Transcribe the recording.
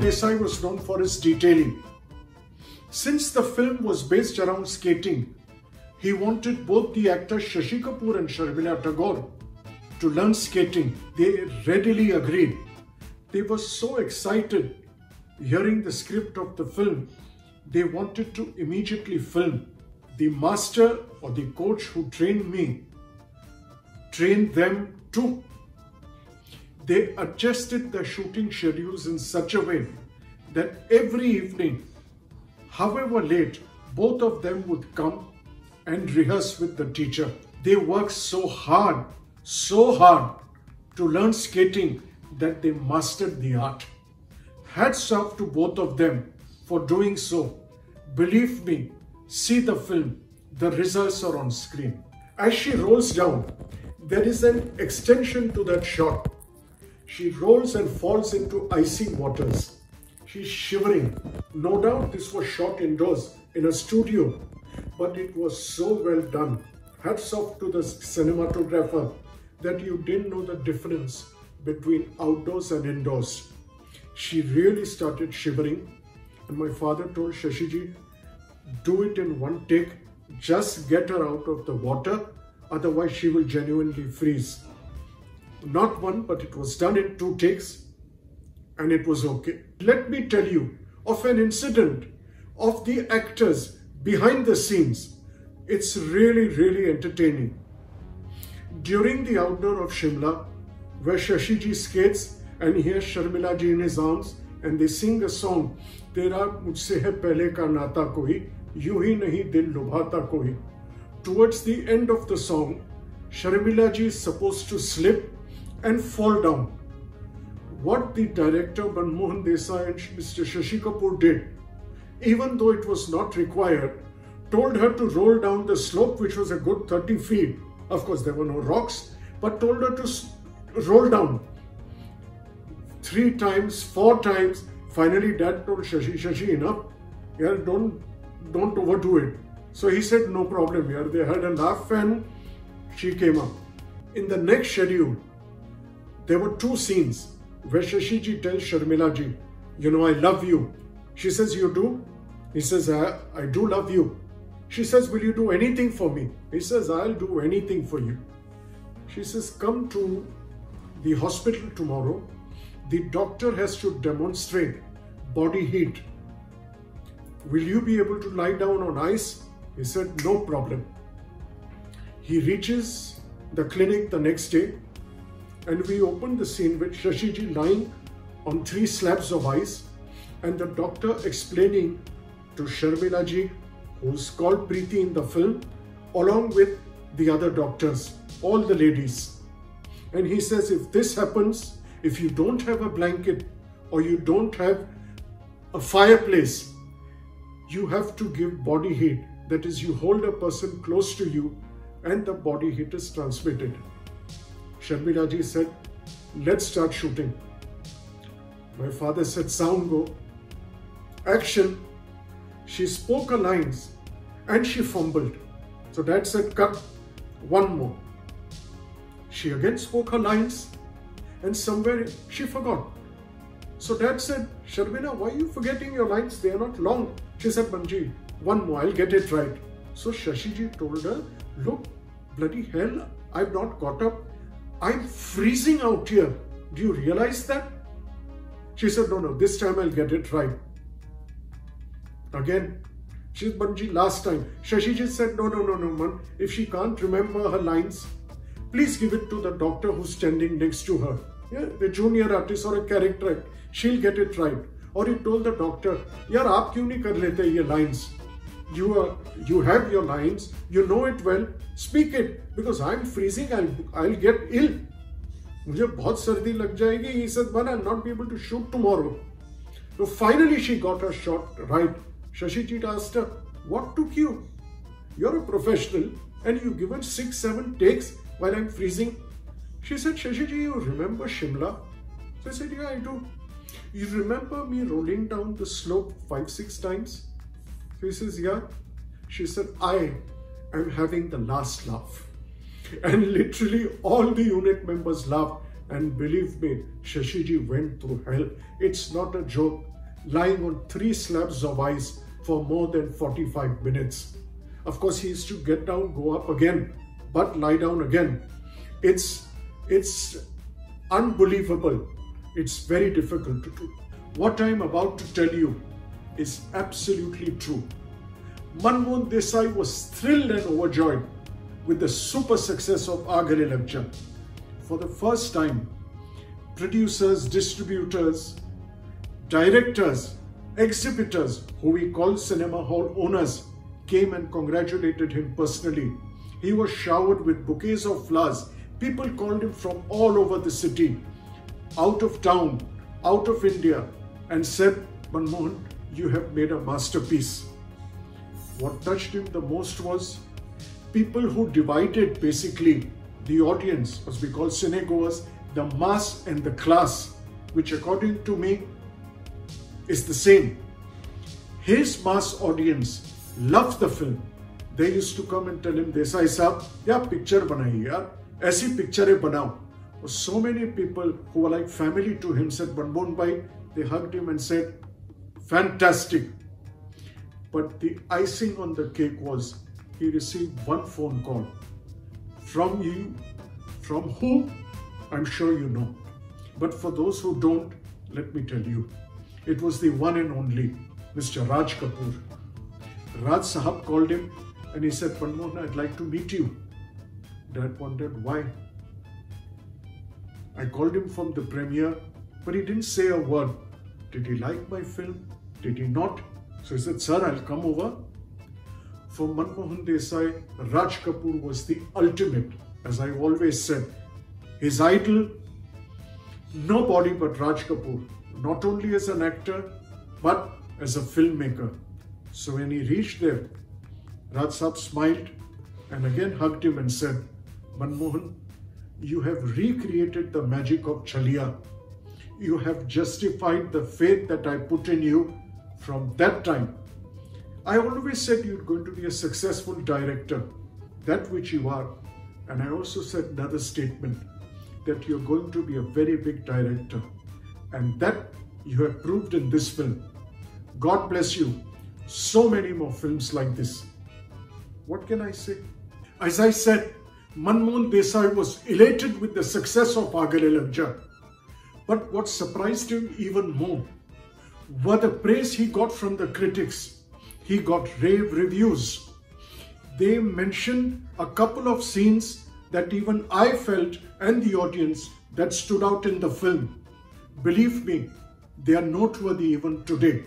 Desai was known for his detailing. Since the film was based around skating, he wanted both the actors Shashi Kapoor and Sharmila Tagore to learn skating. They readily agreed. They were so excited hearing the script of the film, they wanted to immediately film. The master or the coach who trained me trained them too. They adjusted the shooting schedules in such a way that every evening, however late, both of them would come and rehearse with the teacher. They worked so hard to learn skating that they mastered the art. Hats off to both of them for doing so. Believe me, see the film. The results are on screen. As she rolls down, there is an extension to that shot. She rolls and falls into icy waters. She's shivering. No doubt this was shot indoors in a studio, but it was so well done. Hats off to the cinematographer that you didn't know the difference between outdoors and indoors. She really started shivering, and my father told Shashiji, do it in one take, just get her out of the water, otherwise she will genuinely freeze. Not one, but it was done in 2 takes, and it was okay. Let me tell you of an incident of the actors behind the scenes. It's really entertaining. During the outdoor of Shimla, where Shashiji skates and he has Sharmila ji in his arms and they sing a song, Tera mujhse hai pehle ka nata koi, yu hi nahi dil lubhata koi. Towards the end of the song, Sharmila ji is supposed to slip and fall down. What the director Manmohan Desai and Mr. Shashi Kapoor did, even though it was not required, told her to roll down the slope, which was a good 30 feet. Of course, there were no rocks, but told her to roll down 3 times, 4 times. Finally, Dad told Shashi, enough. Yeah, don't overdo it. So he said, no problem. Yeah, they had a laugh and she came up. In the next schedule, there were 2 scenes where Shashi ji tells Sharmila ji, you know, I love you. She says, you do? He says, I do love you. She says, will you do anything for me? He says, I'll do anything for you. She says, come to the hospital tomorrow. The doctor has to demonstrate body heat. Will you be able to lie down on ice? He said, no problem. He reaches the clinic the next day, and we open the scene with Shashi ji lying on 3 slabs of ice and the doctor explaining to Sharmila ji, who's called Preeti in the film, along with the other doctors, all the ladies. And he says, if this happens, if you don't have a blanket or you don't have a fireplace, you have to give body heat. That is, you hold a person close to you and the body heat is transmitted. Sharmila ji said, let's start shooting. My father said, sound go. Action. She spoke her lines and she fumbled. So Dad said, cut, 1 more. She again spoke her lines and somewhere she forgot. So Dad said, Sharmila, why are you forgetting your lines? They are not long. She said, Banji, 1 more, I'll get it right. So Shashi ji told her, look, bloody hell, I've not got up. I'm freezing out here. Do you realize that? She said, no, this time I'll get it right. Again, she said, Banji, last time. Shashi ji said, no, man. If she can't remember her lines, please give it to the doctor who's standing next to her. Yeah, the junior artist or a character act. She'll get it right. Or he told the doctor, yaar, aap kyun nahi kar lete ye lines? You have your lines, you know it well, speak it, because I'm freezing, I'll get ill. Mujhe bahut sardi lag jayegi. He said, man, I'll not be able to shoot tomorrow. So finally she got her shot right. Shashi ji asked her, what took you? You're a professional and you've given 6-7 takes while I'm freezing. She said, Shashi ji, you remember Shimla? So I said, yeah, I do. You remember me rolling down the slope 5-6 times? So he says, yeah. She said, I am having the last laugh. And literally all the unit members laughed. And believe me, Shashi ji went through hell. It's not a joke. lying on 3 slabs of ice for more than 45 minutes. Of course, he used to get down, go up again, but lie down again. It's unbelievable. It's very difficult to do. What I'm about to tell you is absolutely true. Manmohan Desai was thrilled and overjoyed with the super success of Aag Gale Lag Ja. For the first time, producers, distributors, directors, exhibitors, who we call cinema hall owners, came and congratulated him personally. He was showered with bouquets of flowers. People called him from all over the city, out of town, out of India, and said, Manmohan, you have made a masterpiece. What touched him the most was people who divided basically the audience, as we call cinegoers, the mass and the class, which according to me is the same. His mass audience loved the film. They used to come and tell him, Desai Saab, yeah, picture banai yaar, aisi picture banao. So many people who were like family to him said, Manmohan Bhai, they hugged him and said, fantastic. But the icing on the cake was, he received one phone call from you, from who? I'm sure you know. But for those who don't, let me tell you, it was the one and only Mr. Raj Kapoor. Raj Sahab called him and he said, Manmohan, I'd like to meet you. Dad wondered why. I called him from the premiere, but he didn't say a word. Did he like my film? Did he not? So he said, sir, I'll come over. For Manmohan Desai, Raj Kapoor was the ultimate, as I always said. His idol, nobody but Raj Kapoor, not only as an actor, but as a filmmaker. So when he reached there, Raj Sahab smiled and again hugged him and said, Manmohan, you have recreated the magic of Chaliya. You have justified the faith that I put in you from that time. I always said you're going to be a successful director, that which you are. And I also said another statement, that you're going to be a very big director. And that you have proved in this film. God bless you. So many more films like this. What can I say? As I said, Manmohan Desai was elated with the success of Aag Gale Lag Ja. But what surprised him even more were the praise he got from the critics. He got rave reviews. They mentioned a couple of scenes that even I felt and the audience that stood out in the film. Believe me, they are noteworthy even today.